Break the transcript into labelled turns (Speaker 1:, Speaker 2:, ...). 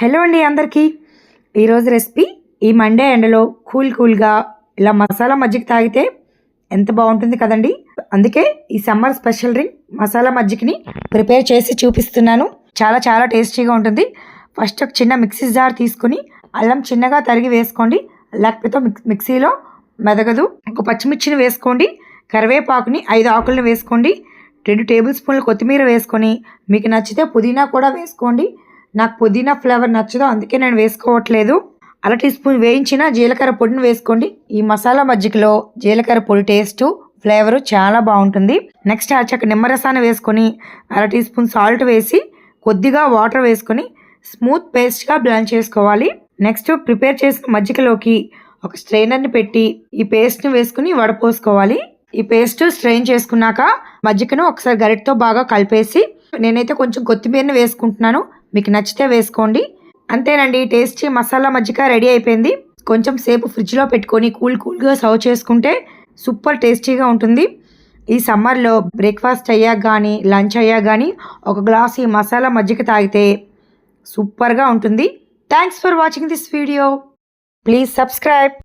Speaker 1: Hello అండి అందరికీ. ఈరోజు రెసిపీ ఈ మండే ఎండలో కూల్గా ఇలా మసాలా మజ్జిగ తాగితే ఎంత బాగుంటుంది కదండి. అందుకే ఈ సమ్మర్ స్పెషల్ డ్రింక్ మసాలా మజ్జిగని ప్రిపేర్ చేసి చూపిస్తున్నాను. చాలా చాలా టేస్టీగా ఉంటుంది. ఫస్ట్ ఒక చిన్న మిక్సీ జార్ తీసుకుని అల్లం చిన్నగా తరిగి వేసుకోండి, లేకపోతే మిక్సీలో మెదగదు. ఒక పచ్చిమిర్చిని వేసుకోండి, కరివేపాకుని 5 ఆకులను వేసుకోండి, 2 టేబుల్ స్పూన్లు కొత్తిమీర వేసుకొని మీకు నచ్చితే పుదీనా కూడా వేసుకోండి. నాకు పుదీనా ఫ్లేవర్ నచ్చదు, అందుకే నేను వేసుకోవట్లేదు. 1/2 టీ స్పూన్ వేయించిన జీలకర్ర పొడిని వేసుకోండి. ఈ మసాలా మజ్జిగలో జీలకర్ర పొడి టేస్టు ఫ్లేవరు చాలా బాగుంటుంది. నెక్స్ట్ అరచక్క నిమ్మరసాన్ని వేసుకొని 1/2 టీ స్పూన్ సాల్ట్ వేసి కొద్దిగా వాటర్ వేసుకొని స్మూత్ పేస్ట్గా బ్లెండ్ చేసుకోవాలి. నెక్స్ట్ ప్రిపేర్ చేసిన మజ్జిగలోకి ఒక స్ట్రైనర్ని పెట్టి ఈ పేస్ట్ని వేసుకుని వడపోసుకోవాలి. ఈ పేస్ట్ స్ట్రెయిన్ చేసుకున్నాక మజ్జిగను ఒకసారి గరిటతో బాగా కలిపేసి నేనైతే కొంచెం కొత్తిమీరని వేసుకుంటున్నాను, మీకు నచ్చితే వేసుకోండి. అంతేనండి, టేస్టీ మసాలా మజ్జిగ రెడీ అయిపోయింది. కొంచెం సేపు ఫ్రిడ్జ్లో పెట్టుకొని కూల్గా సర్వ్ చేసుకుంటే సూపర్ టేస్టీగా ఉంటుంది. ఈ సమ్మర్లో బ్రేక్ఫాస్ట్ అయ్యాక కానీ లంచ్ అయ్యాక కానీ ఒక గ్లాస్ ఈ మసాలా మజ్జిగ తాగితే సూపర్గా ఉంటుంది. Thanks for watching this video. Please subscribe.